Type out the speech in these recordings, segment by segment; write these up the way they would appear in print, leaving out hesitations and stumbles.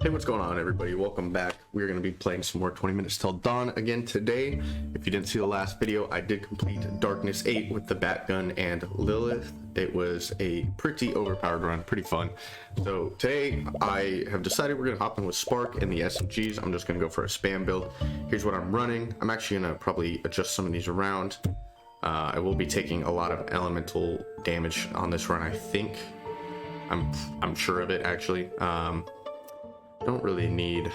Hey, what's going on, everybody? Welcome back. We're going to be playing some more 20 Minutes Till Dawn again today. If you didn't see the last video, I did complete Darkness 8 with the Batgun and Lilith. It was a pretty overpowered run, pretty fun. So today I have decided we're going to hop in with Spark and the SMGs. I'm just going to go for a spam build. Here's what I'm running. I'm actually going to probably adjust some of these around. I will be taking a lot of elemental damage on this run, I think. I'm sure of it, actually. Don't really need,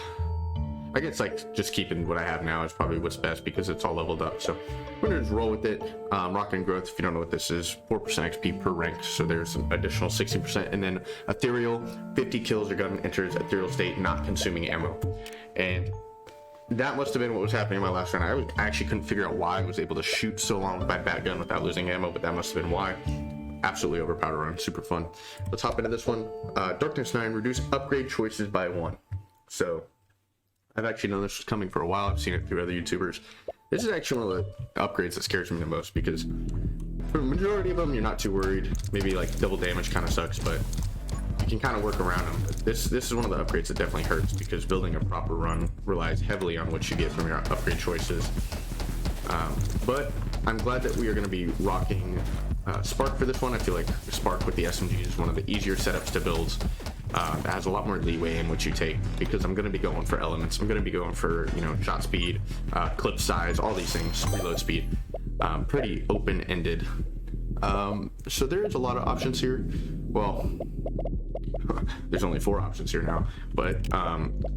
I guess, like, just keeping what I have now is probably what's best because it's all leveled up. So we're gonna just roll with it. Rocket and Growth, if you don't know what this is, 4% XP per rank, so there's an additional 60%. And then Ethereal, 50 kills, your gun enters Ethereal state, not consuming ammo. And that must have been what was happening in my last run. I actually couldn't figure out why I was able to shoot so long with my Batgun without losing ammo, but that must have been why. Absolutely overpowered run, super fun. Let's hop into this one. Darkness 9, reduce upgrade choices by 1. So I've actually known this was coming for a while. I've seen it through other YouTubers. This is actually one of the upgrades that scares me the most because for the majority of them, you're not too worried. Maybe like double damage kind of sucks, but you can kind of work around them. This is one of the upgrades that definitely hurts because building a proper run relies heavily on what you get from your upgrade choices. But I'm glad that we are going to be rocking Spark for this one. I feel like Spark with the SMG is one of the easier setups to build. That has a lot more leeway in what you take because I'm going to be going for elements. I'm going to be going for, you know, shot speed, clip size, all these things, reload speed. Pretty open-ended. So there's a lot of options here. Well, there's only 4 options here now, but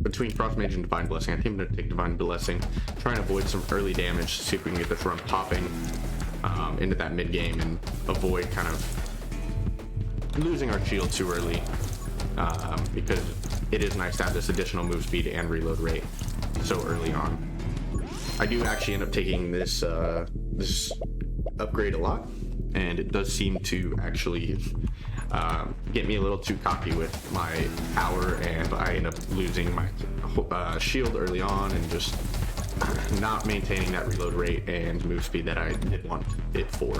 between Frost Mage and Divine Blessing, I think I'm going to take Divine Blessing, try and avoid some early damage, see if we can get this run popping into that mid game and avoid kind of losing our shield too early, because it is nice to have this additional move speed and reload rate so early on. I do actually end up taking this this upgrade a lot, and it does seem to actually get me a little too cocky with my power, and I end up losing my shield early on and just not maintaining that reload rate and move speed that I did want it for.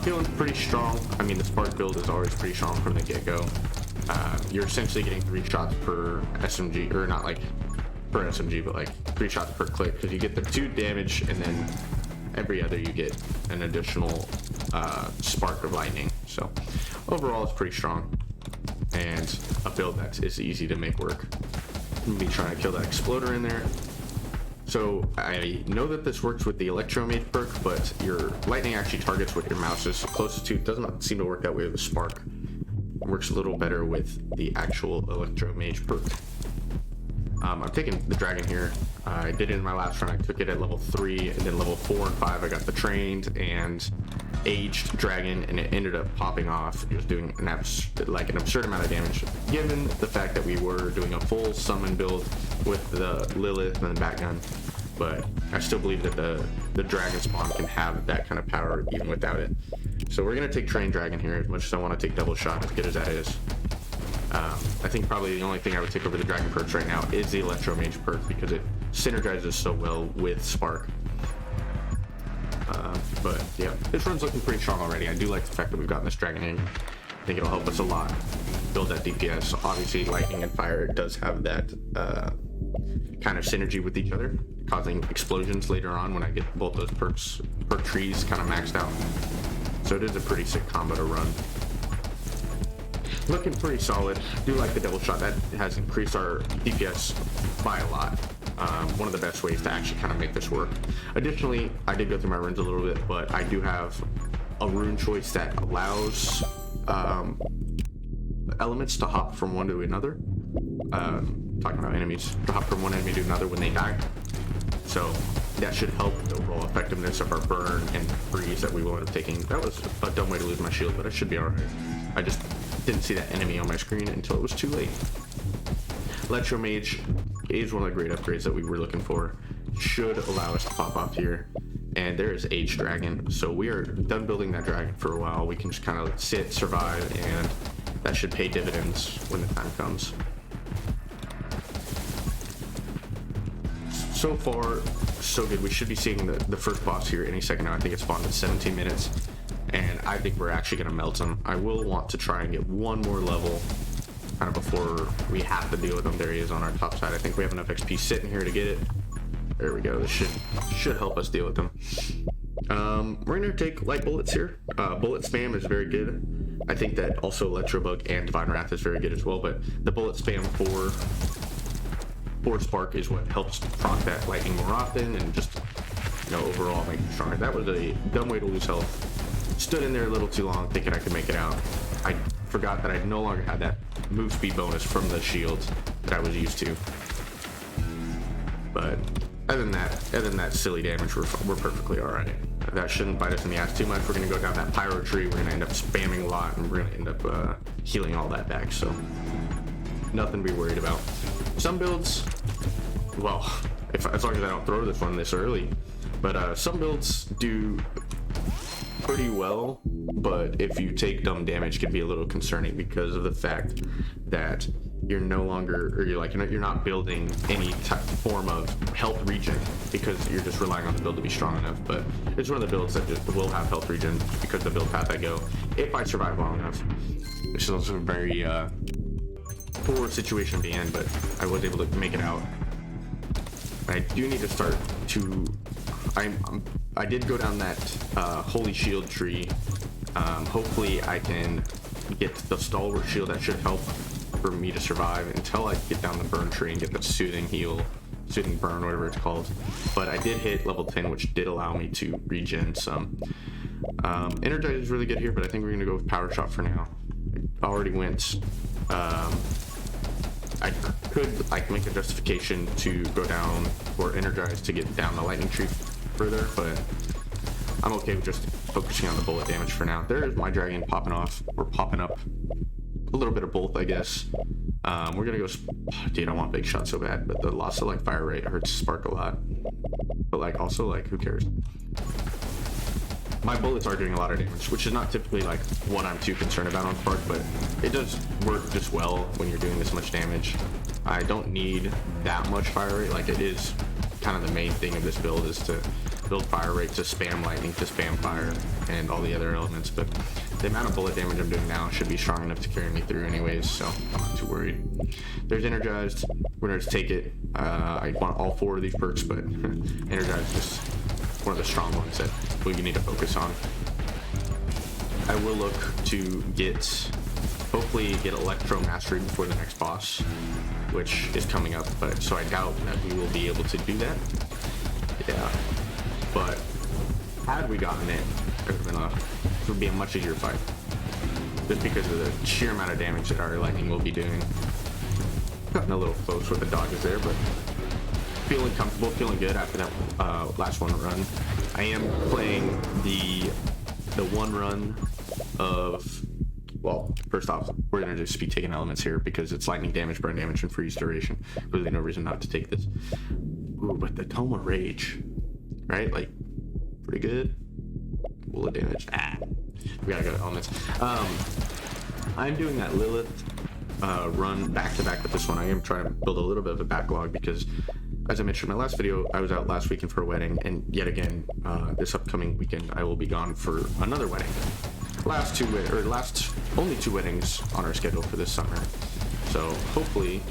Feeling pretty strong. I mean, the Spark build is always pretty strong from the get-go. You're essentially getting 3 shots per SMG, or not like per SMG, but like 3 shots per click, because you get the 2 damage and then every other you get an additional spark of lightning. So overall it's pretty strong and a build that is easy to make work. I'm gonna be trying to kill that exploder in there. So I know that this works with the Electro Mage perk, but your lightning actually targets what your mouse is closest to. It doesn't seem to work that way with Spark. It works a little better with the actual Electro Mage perk. I'm taking the dragon here. I did it in my last run. I took it at level 3, and then level 4 and 5 I got the trained and aged dragon, and it ended up popping off. It was doing an absurd amount of damage, given the fact that we were doing a full summon build with the Lilith and the Batgun. But I still believe that the dragon spawn can have that kind of power even without it. So we're gonna take trained dragon here, as much as I want to take double shot, as good as that is. I think probably the only thing I would take over the dragon perks right now is the Electro Mage perk because it synergizes so well with Spark. But yeah, this run's looking pretty strong already. I do like the fact that we've gotten this dragon in. I think it'll help us a lot build that DPS. Obviously, lightning and fire does have that kind of synergy with each other, causing explosions later on when I get both those perk trees kind of maxed out. So it is a pretty sick combo to run. Looking pretty solid. Do like the double shot. That has increased our DPS by a lot. One of the best ways to actually kind of make this work. Additionally, I did go through my runes a little bit, but I do have a rune choice that allows elements to hop from one to another. Talking about enemies, to hop from one enemy to another when they die. So that should help the overall effectiveness of our burn and freeze that we will end up taking. That was a dumb way to lose my shield, but I should be alright. I just didn't see that enemy on my screen until it was too late. Electro Mage is one of the great upgrades that we were looking for. Should allow us to pop off here. And there is Age Dragon. So we are done building that dragon for a while. We can just kind of sit, survive, and that should pay dividends when the time comes. So far, so good. We should be seeing the first boss here any second now. I think it spawned in 17 minutes. And I think we're actually going to melt him. I will want to try and get one more level kind of before we have to deal with him. There he is on our top side. I think we have enough XP sitting here to get it. There we go. This should help us deal with him. We're gonna take light bullets here. Bullet spam is very good. I think that also Electrobug and Divine Wrath is very good as well, but the bullet spam for Spark is what helps proc that lightning more often and just, you know, overall make it stronger. That was a dumb way to lose health. Stood in there a little too long thinking I could make it out. I forgot that I no longer had that move speed bonus from the shields that I was used to. But other than that silly damage, we're perfectly all right. That shouldn't bite us in the ass too much. We're gonna go down that pyro tree. We're gonna end up spamming a lot, and we're gonna end up healing all that back. So nothing to be worried about. Some builds, well, as long as I don't throw this one this early, but some builds do pretty well. But if you take dumb damage, it can be a little concerning because of the fact that you're no longer, or you're not building any type form of health regen because you're just relying on the build to be strong enough. But it's one of the builds that just will have health regen because the build path I go, if I survive long enough. This is also a very poor situation to be in, but I was able to make it out. I do need to start to, I did go down that holy shield tree. Hopefully I can get the stalwart shield. That should help for me to survive until I get down the burn tree and get the soothing heal, soothing burn, whatever it's called. But I did hit level 10, which did allow me to regen some. Energize is really good here, but I think we're gonna go with power shot for now. I already went, I could like make a justification to go down for energize to get down the lightning tree further, but I'm okay with just focusing on the bullet damage for now. There is my dragon popping off. We're popping up a little bit of both, I guess. We're gonna go, dude, I want big shot so bad, but the loss of like fire rate hurts Spark a lot. But like also like who cares? My bullets are doing a lot of damage, which is not typically like what I'm too concerned about on Spark, but it does work just well when you're doing this much damage. I don't need that much fire rate. Like it is kind of the main thing of this build is to build fire rate, to spam lightning, to spam fire, and all the other elements. But the amount of bullet damage I'm doing now should be strong enough to carry me through anyways, so I'm not too worried. There's energized. We're gonna just take it. I want all 4 of these perks, but energized is just one of the strong ones that we need to focus on. I will look to hopefully get Electro Mastery before the next boss, which is coming up, but so I doubt that we will be able to do that. Yeah, but had we gotten it, it would be a much easier fight, just because of the sheer amount of damage that our lightning will be doing. Gotten a little close with the dodges there, but feeling comfortable, feeling good after that last one run. I am playing the one run of, well, first off, we're gonna just be taking elements here because it's lightning damage, burn damage, and freeze duration. Really no reason not to take this. Ooh, but the Tome of Rage, right? Like, pretty good. Bullet damage. We gotta go to elements. I'm doing that Lilith run back to back with this one. I am trying to build a little bit of a backlog because, as I mentioned in my last video, I was out last weekend for a wedding, and yet again, this upcoming weekend, I will be gone for another wedding. Only 2 weddings on our schedule for this summer. So hopefully,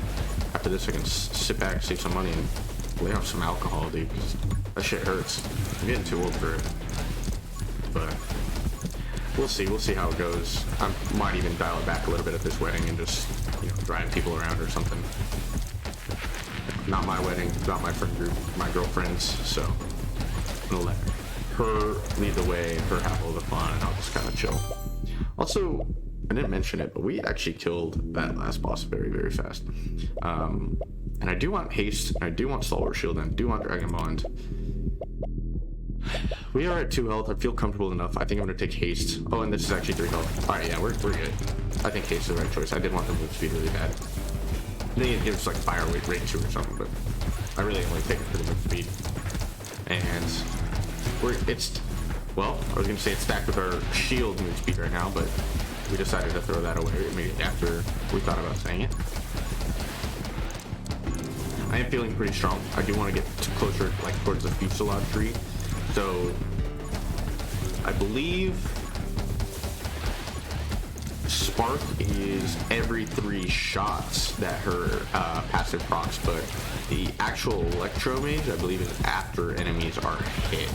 after this, I can sit back, save some money, and lay off some alcohol, dude. Because that shit hurts. I'm getting too old for it. But we'll see. We'll see how it goes. I might even dial it back a little bit at this wedding and just, drive people around or something. Not my wedding, not my friend group, my girlfriend's, so I'm gonna let her lead the way, her have all the fun, and I'll just kind of chill. Also, I didn't mention it, but we actually killed that last boss very, very fast. And I do want haste, I do want Stalwart Shield, and I do want Dragon Bond. We are at 2 health. I feel comfortable enough. I think I'm gonna take haste. Oh, and this is actually 3 health. All right, yeah, we're good. I think haste is the right choice. I did want the move speed really bad. I think it gives like fire rate 2 or something, but I really only take it for the move speed. And I was gonna say it's stacked with our shield move speed right now, but we decided to throw that away immediately after we thought about saying it. I am feeling pretty strong. I do want to get closer, like towards the fuselage tree. So I believe Spark is every 3 shots that her passive procs, but the actual Electro Mage, I believe, is after enemies are hit.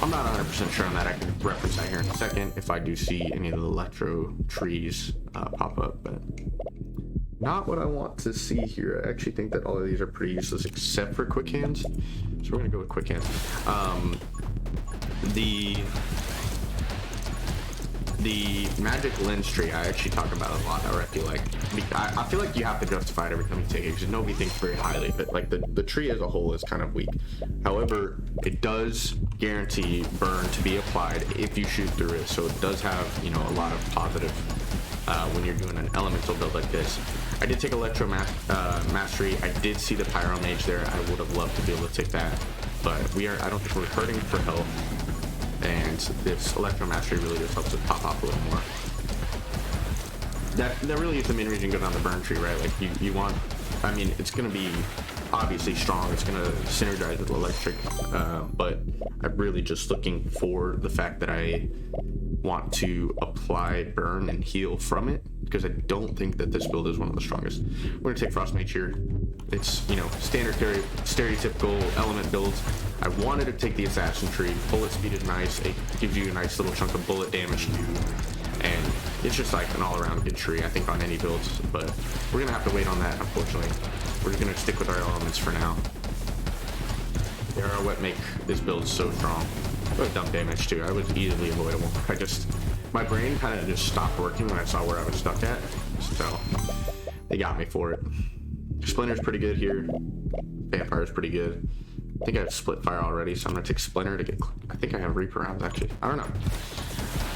I'm not 100% sure on that. I can reference that here in a second if I do see any of the Electro trees pop up, but not what I want to see here. I actually think that all of these are pretty useless except for Quick Hands, so we're gonna go with Quick Hands. The magic lens tree, I actually talk about a lot, or I feel like. I feel like you have to justify it every time you take it, because nobody thinks very highly of it. Like, the tree as a whole is kind of weak. However, it does guarantee burn to be applied if you shoot through it, so it does have, you know, a lot of positive when you're doing an elemental build like this. I did take Electro Mastery. I did see the Pyro Mage there. I would have loved to be able to take that, but I don't think we're hurting for health. And this Electro Mastery really just helps it pop off a little more. That really is the main reason you go down the burn tree, right? Like you want, I mean, it's gonna be obviously strong, it's gonna synergize with electric, but I'm really just looking for the fact that I want to apply burn and heal from it, because I don't think that this build is one of the strongest. We're gonna take Frost Mage here. It's, you know, standard carry, stereotypical element builds. I wanted to take the Assassin Tree. Bullet speed is nice. It gives you a nice little chunk of bullet damage too. And it's just like an all-around good tree, I think, on any builds. But we're gonna have to wait on that, unfortunately. We're just gonna stick with our elements for now. They are what make this build so strong. But dump damage too. I was easily avoidable. My brain kind of just stopped working when I saw where I was stuck at. So they got me for it. Splinter's pretty good here. Vampire's pretty good. I think I have Split Fire already, so I'm gonna take Splinter to get. I think I have Reaper rounds actually. I don't know.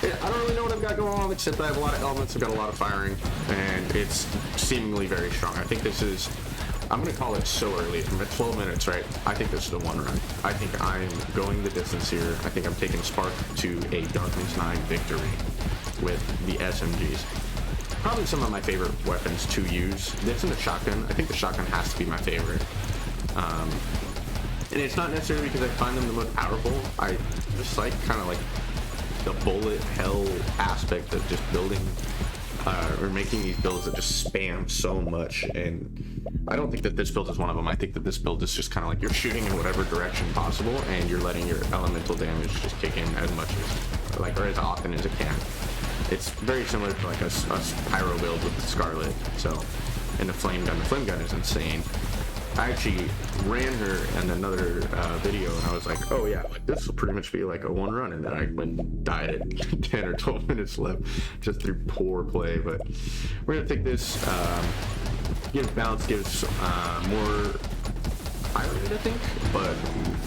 Yeah, I don't really know what I've got going on, except I have a lot of elements. I've got a lot of firing, and it's seemingly very strong. I think this is. I'm gonna call it so early. I'm at 12 minutes, right? I think this is a 1 run. I think I'm going the distance here. I think I'm taking Spark to a Darkness 9 victory with the SMGs. Probably some of my favorite weapons to use. This and the shotgun. I think the shotgun has to be my favorite. And it's not necessarily because I find them the most powerful. I just like kind of like the bullet hell aspect of just building or making these builds that just spam so much. And I don't think that this build is one of them. I think that this build is just kind of like you're shooting in whatever direction possible, and you're letting your elemental damage just kick in as much as, like, or as often as it can. It's very similar to like a pyro build with the Scarlet. So, and the flame gun. The flame gun is insane. I actually ran her in another video, and I was like, oh yeah, like this will pretty much be like a 1 run, and then I went and died at 10 or 12 minutes left just through poor play. But we're gonna take this. Gives balance, gives more fire rate, I think, but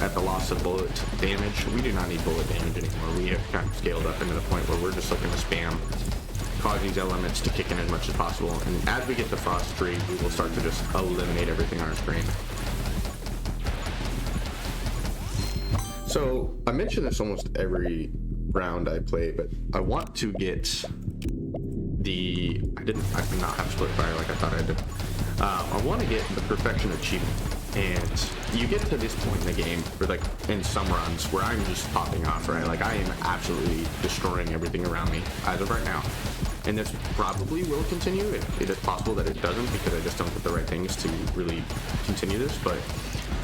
at the loss of bullet damage. We do not need bullet damage anymore. We have kind of scaled up into the point where we're just looking to spam, cause these elements to kick in as much as possible, and as we get the Frost Tree, we will start to just eliminate everything on our screen. So I mention this almost every round I play, but I want to get the I did not have Split Fire like I thought I did. I want to get the Perfection Achievement, and you get to this point in the game, or like in some runs, where I'm just popping off, right? Like I am absolutely destroying everything around me as of right now. And this probably will continue. It is possible that it doesn't, because I just don't get the right things to really continue this. But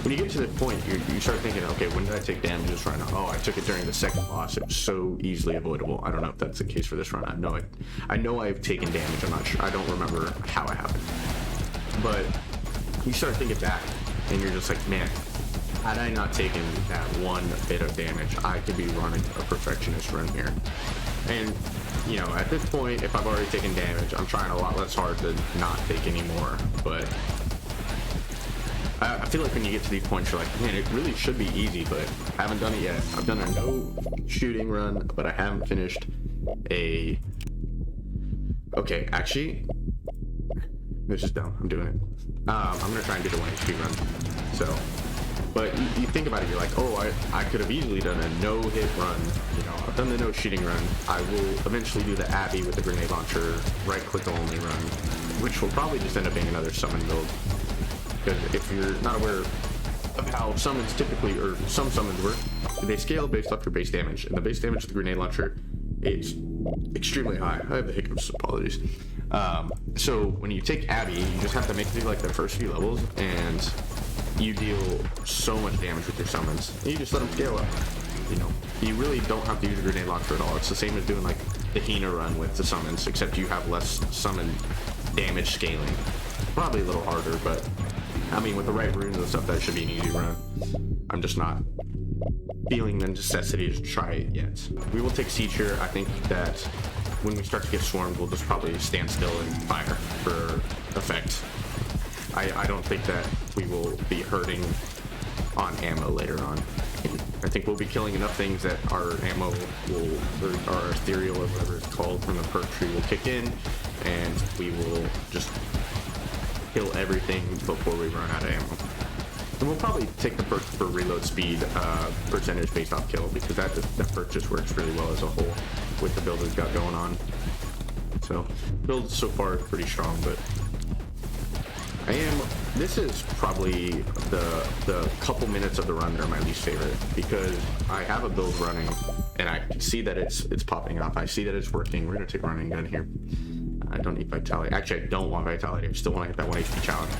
when you get to this point, you start thinking, okay, when did I take damage this run? Oh, I took it during the second boss. It was so easily avoidable. I don't know if that's the case for this run. I know I've taken damage. I'm not sure. I don't remember how it happened. But you start thinking back, and you're just like, man, had I not taken that one bit of damage, I could be running a perfectionist run here. And you know, at this point, if I've already taken damage, I'm trying a lot less hard to not take any more. But I feel like when you get to these points, you're like, man, it really should be easy, but I haven't done it yet. I've done a no shooting run, but I haven't finished a... Okay, actually, this is dumb. I'm doing it. I'm going to try and do the 1 HP run. So, but you think about it, you're like, oh, I could have easily done a no-hit run. You know, I've done the no-shooting run. I will eventually do the Abby with the grenade launcher, right-click only run, which will probably just end up being another summon build. Because if you're not aware of how summons typically, or some summons work, they scale based off your base damage. And the base damage of the grenade launcher it's extremely high. I have the hiccups, apologies. So when you take Abby, you just have to make it through like the first few levels, and you deal so much damage with your summons. And you just let them scale up. You know, you really don't have to use a grenade launcher at all. It's the same as doing like the Hina run with the summons, except you have less summon damage scaling. Probably a little harder, but I mean, with the right runes and stuff, that should be an easy run. I'm just not feeling the necessity to try it yet. We will take siege here. I think that when we start to get swarmed, we'll just probably stand still and fire for effect. I don't think that we will be hurting on ammo later on. I think we'll be killing enough things that our ammo will, or our ethereal, or whatever it's called, from the perk tree will kick in, and we will just kill everything before we run out of ammo. And we'll probably take the perk for reload speed percentage based off kill, because that perk just works really well as a whole with the build we've got going on. So build so far is pretty strong, but this is probably the couple minutes of the run that are my least favorite, because I have a build running and I see that it's popping up. I see that it's working. We're gonna take running gun here. I don't need vitality. Actually, I don't want vitality. I still want to get that 1 HP challenge.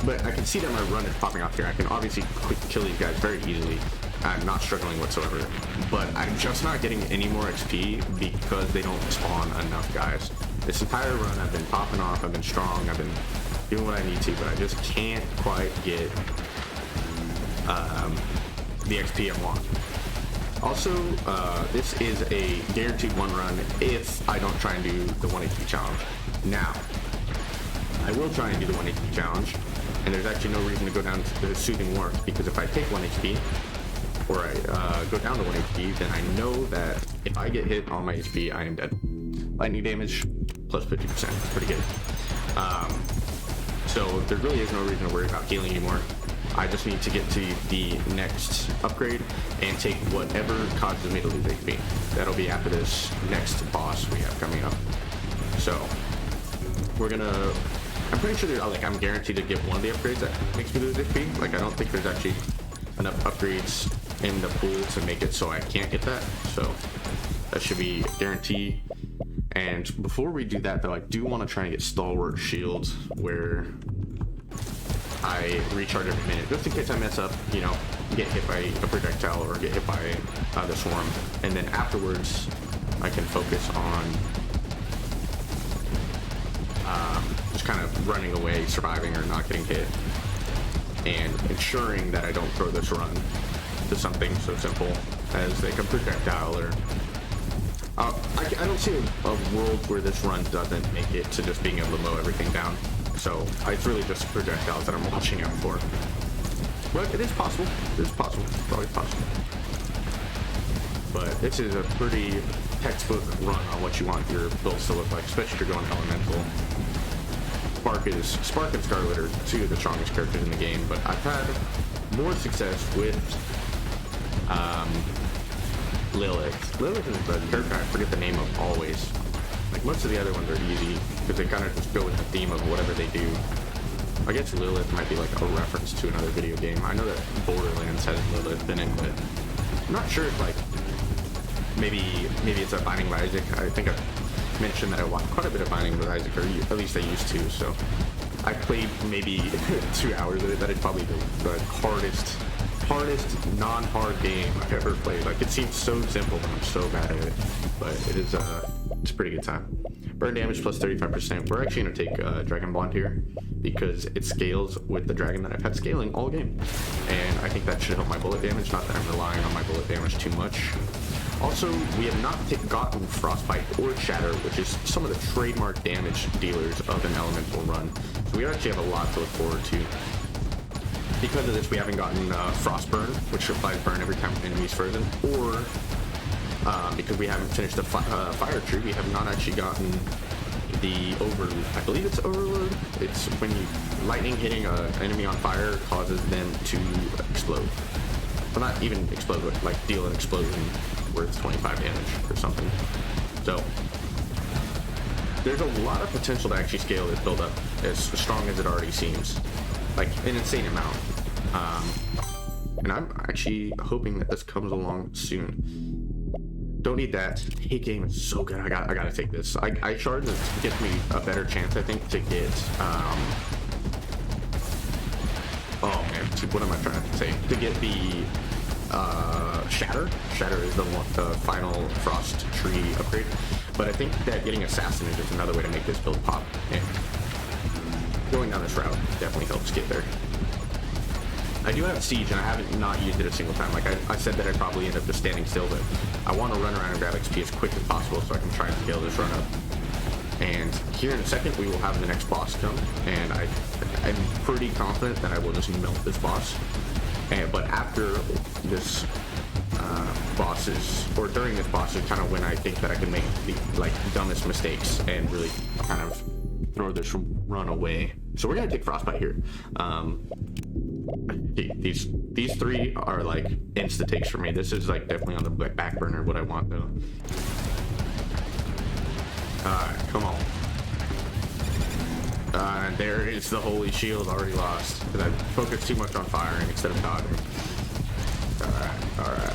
But I can see that my run is popping off here. I can obviously kill these guys very easily. I'm not struggling whatsoever, but I'm just not getting any more XP because they don't spawn enough guys. This entire run, I've been popping off, I've been strong, I've been doing what I need to, but I just can't quite get the XP I want. Also, this is a guaranteed one run if I don't try and do the 1 HP challenge. Now, I will try and do the 1 HP challenge, and there's actually no reason to go down to the Soothing Warmth, because if I take 1 HP, or I go down to 1 HP, then I know that if I get hit on my HP, I am dead. Lightning damage plus 50%, pretty good. So there really is no reason to worry about healing anymore. I just need to get to the next upgrade and take whatever causes me to lose HP. That'll be after this next boss we have coming up. So I'm pretty sure I'm guaranteed to get one of the upgrades that makes me lose HP. Like, I don't think there's actually enough upgrades in the pool to make it so I can't get that. So that should be a guarantee. And before we do that, though, I do want to try and get Stalwart Shield, where I recharge every minute, just in case I mess up, you know, get hit by a projectile or get hit by the swarm. And then afterwards, I can focus on just kind of running away, surviving, or not getting hit, and ensuring that I don't throw this run to something so simple as like a projectile, or I don't see a world where this run doesn't make it to just being able to mow everything down. So it's really just projectiles that I'm watching out for. But it is possible. It is possible. Probably possible. But this is a pretty textbook run on what you want your builds to look like, especially if you're going elemental. Spark and Scarlet are two of the strongest characters in the game, but I've had more success with Lilith. Lilith is the character I forget the name of always. Like, most of the other ones are easy because they kind of just go with the theme of whatever they do. I guess Lilith might be like a reference to another video game. I know that Borderlands has Lilith in it, but I'm not sure if like maybe it's a Binding of Isaac. I think I've mentioned that I watched quite a bit of Binding of Isaac, or at least I used to. So I played maybe 2 hours of it. That is probably the hardest non-hard game I've ever played. Like, it seems so simple, but I'm so bad at it. But it's a pretty good time. Burn damage plus 35%. We're actually gonna take Dragon Bond here because it scales with the dragon that I've had scaling all game, and I think that should help my bullet damage. Not that I'm relying on my bullet damage too much. Also, we have not gotten Frostbite or Shatter, which is some of the trademark damage dealers of an elemental run. So we actually have a lot to look forward to. Because of this, we haven't gotten Frostburn, which applies burn every time an enemy's frozen, or because we haven't finished the Fire Tree, we have not actually gotten the Overload. I believe it's Overload. It's when lightning hitting an enemy on fire causes them to explode. Well, not even explode, but like deal an explosion worth 25 damage or something. So there's a lot of potential to actually scale this build up as strong as it already seems. Like, an insane amount. And I'm actually hoping that this comes along soon. Don't need that. Hate game is so good. I gotta take this. I shard gives me a better chance, I think, to get oh man, what am I trying to say? To get the Shatter. Shatter is the final Frost Tree upgrade. But I think that getting Assassinate is another way to make this build pop. And going down this route definitely helps get there. I do have Siege, and I haven't not used it a single time. Like I said that I'd probably end up just standing still, but I want to run around and grab XP as quick as possible so I can try and scale this run up. And here in a second, we will have the next boss come, and I'm pretty confident that I will just melt this boss. But after this boss or during this boss is kind of when I think that I can make the dumbest mistakes and really kind of throw this run away. So we're gonna take Frostbite here. These three are like insta takes for me. This is like definitely on the back burner what I want though. Come on. There is the holy shield already lost because I focused too much on firing instead of dodging.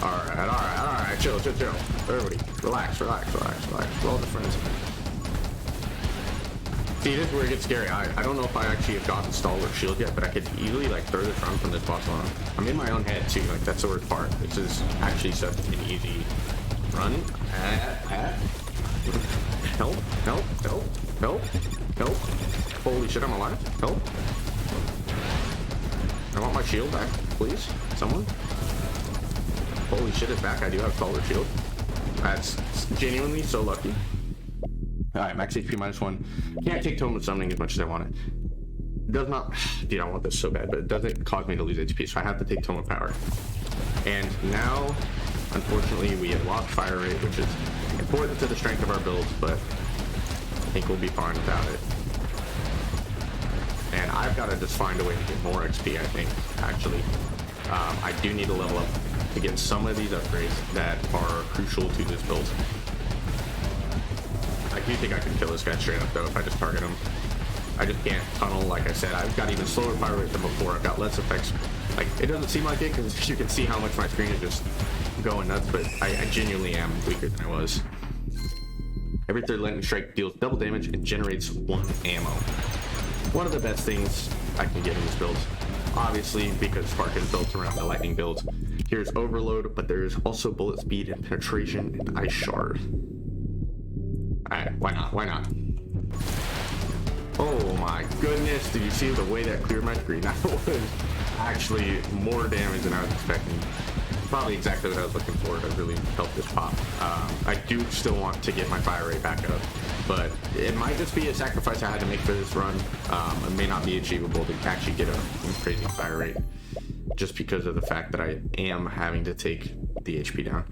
Alright, chill. Everybody, relax. We're all just friends. See, this is where it gets scary. I don't know if I actually have gotten Stalwart Shield yet, but I could easily like throw this run from this boss on. I'm in my own head too, like that's the worst part. This is actually such an easy run. Help. Holy shit, I'm alive. Help. I want my shield back, please. Someone. Holy shit, it's back. I do have Stalwart Shield. That's genuinely so lucky. Alright, max HP -1. Can't take Tome of Summoning as much as I want it. Does not, dude, I want this so bad, but it doesn't cause me to lose HP, so I have to take Tome of Power. And now, unfortunately, we have lost Fire Rate, which is important to the strength of our build, but I think we'll be fine without it. And I've got to just find a way to get more XP, I think, actually. I do need to level up to get some of these upgrades that are crucial to this build. I do think I can kill this guy straight up though if I just target him. I just can't tunnel, like I said. I've got even slower fire rate than before. I've got less effects. Like, it doesn't seem like it because you can see how much my screen is just going nuts, but I genuinely am weaker than I was. Every third lightning strike deals double damage and generates 1 ammo. One of the best things I can get in this build. Obviously, because Spark is built around the lightning build. Here's Overload, but there's also bullet speed and penetration and ice shard. Alright, why not? Oh my goodness, did you see the way that cleared my screen? That was actually more damage than I was expecting. Probably exactly what I was looking for to really help this pop. I do still want to get my fire rate back up, but it might just be a sacrifice I had to make for this run. It may not be achievable to actually get a crazy fire rate, just because of the fact that I am having to take the HP down.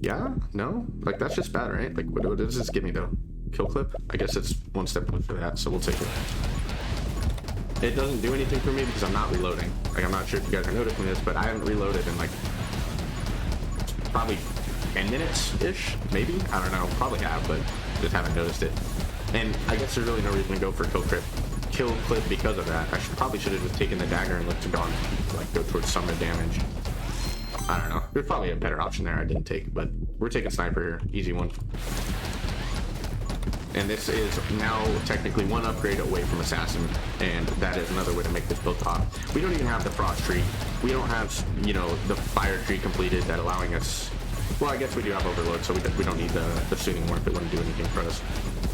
Yeah, no, like that's just bad, right? Like, what does this give me though? Kill clip? I guess it's one step closer to that, so we'll take it. It doesn't do anything for me because I'm not reloading. Like, I'm not sure if you guys are noticing this, but I haven't reloaded in like probably 10 minutes-ish, maybe? I don't know, probably have, but just haven't noticed it. And I guess there's really no reason to go for kill clip because of that. I probably should have just taken the dagger and looked to go towards summon damage. I don't know. There's probably a better option there I didn't take, but we're taking sniper here. Easy one. And this is now technically one upgrade away from assassin, and that is another way to make this build top. We don't even have the frost tree. We don't have, you know, the fire tree completed that allowing us. Well, I guess we do have overload, so we don't need the soothing warmth. It wouldn't do anything for us.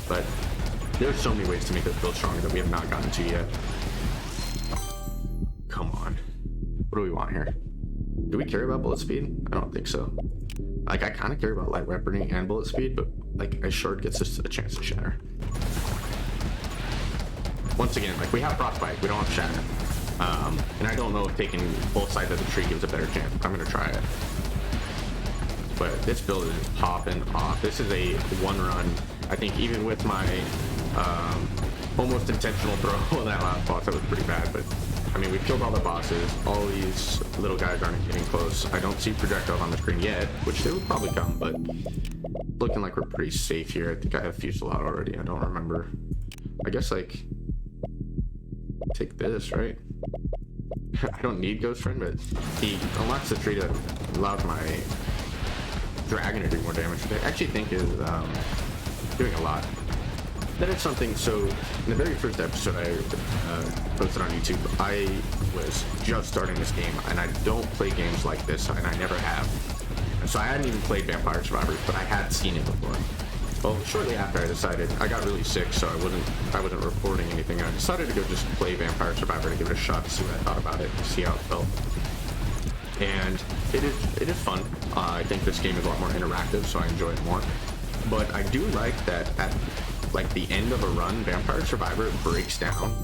But there's so many ways to make this build stronger that we have not gotten to yet. Come on. What do we want here? Do we care about bullet speed? I don't think so. Like, I kind of care about light weaponry and bullet speed, but like a shard gets us a chance to shatter. Once again, like, we have frostbite, we don't have shatter. And I don't know if taking both sides of the tree gives a better chance. I'm gonna try it. But this build is popping off. This is a one run. I think even with my almost intentional throw on that last boss, that was pretty bad, but I mean, we've killed all the bosses. All these little guys aren't getting close. I don't see projectiles on the screen yet, which they would probably come, but looking like we're pretty safe here. I think I have Fusillade already. I don't remember. I guess, like, take this, right? I don't need Ghost Friend, but he unlocks the tree that allows my dragon to do more damage, which I actually think is doing a lot. That is something. So in the very first episode I posted on YouTube, I was just starting this game, and I don't play games like this, and I never have. And so I hadn't even played Vampire Survivors, but I had seen it before. Well, shortly after I decided, I got really sick, so I wasn't reporting anything. I decided to go just play Vampire Survivor to give it a shot to see what I thought about it, to see how it felt. And it is fun. I think this game is a lot more interactive, so I enjoy it more. But I do like that at like the end of a run, Vampire Survivor breaks down.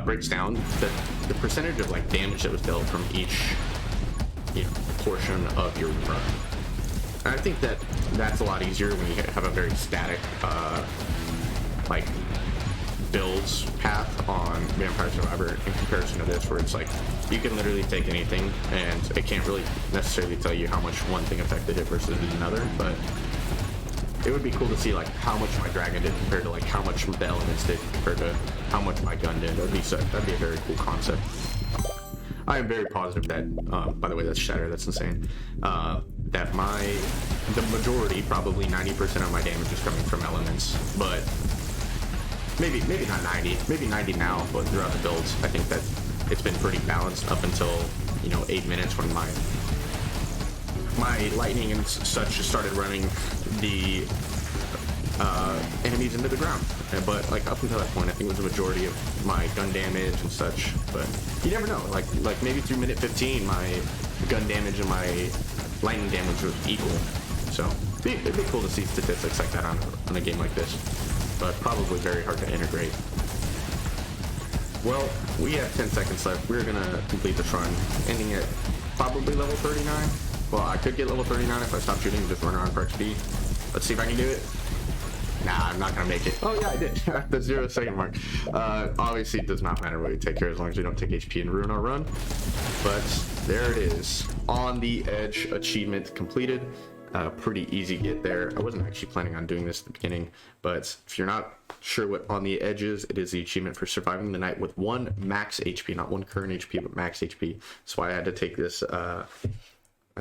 Breaks down the percentage of like damage that was dealt from each, you know, portion of your run. And I think that's a lot easier when you have a very static like builds path on Vampire Survivor in comparison to this, where it's like you can literally take anything and it can't really necessarily tell you how much one thing affected it versus another. But it would be cool to see like how much my dragon did compared to like how much the elements did compared to how much my gun did. That'd be a very cool concept. I am very positive that, by the way, that's Shatter, that's insane, that the majority, probably 90% of my damage is coming from elements, but maybe not 90, maybe 90 now, but throughout the builds, I think that it's been pretty balanced up until, you know, 8 minutes when my lightning and such just started running the enemies into the ground. But like up until that point, I think it was the majority of my gun damage and such. But you never know. Like maybe through minute 15, my gun damage and my lightning damage was equal. So it'd be cool to see statistics like that on a game like this. But probably very hard to integrate. Well, we have 10 seconds left. We're gonna complete this run, ending at probably level 39. Well, I could get level 39 if I stop shooting and just run around for XP. Let's see if I can do it. Nah, I'm not gonna make it. Oh yeah, I did. At the 0 second mark. Obviously it does not matter what we take here as long as we don't take HP and ruin our run. But there it is. On the Edge achievement completed. Pretty easy get there. I wasn't actually planning on doing this at the beginning, but if you're not sure what On the Edge is, it is the achievement for surviving the night with 1 max HP, not 1 current HP, but max HP. That's why I had to take this, I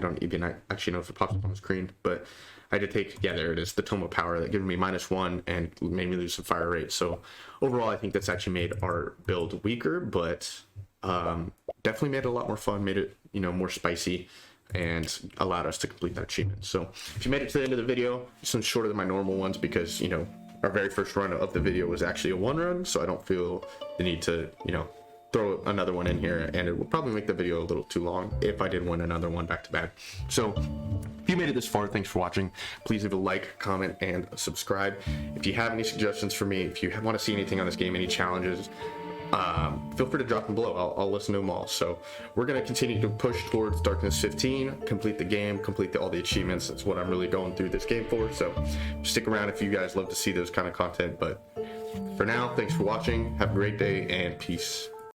don't even actually know if it pops up on the screen, but I had to take, yeah, there it is, the Tome of Power that gave me -1 and made me lose some fire rate. So overall, I think that's actually made our build weaker, but definitely made it a lot more fun, made it, you know, more spicy, and allowed us to complete that achievement. So if you made it to the end of the video, this one's shorter than my normal ones because, you know, our very first run of the video was actually a 1 run, so I don't feel the need to, you know, throw another one in here, and it would probably make the video a lither too long if I did another one back to back. So if you made it this far, thanks for watching. Please leave a like, comment, and subscribe. If you have any suggestions for me, if you want to see anything on this game, any challenges, feel free to drop them below. I'll listen to them all. So we're going to continue to push towards Darkness 15, complete the game, complete all the achievements. That's what I'm really going through this game for. So stick around if you guys love to see those kind of content. But for now, thanks for watching. Have a great day and peace.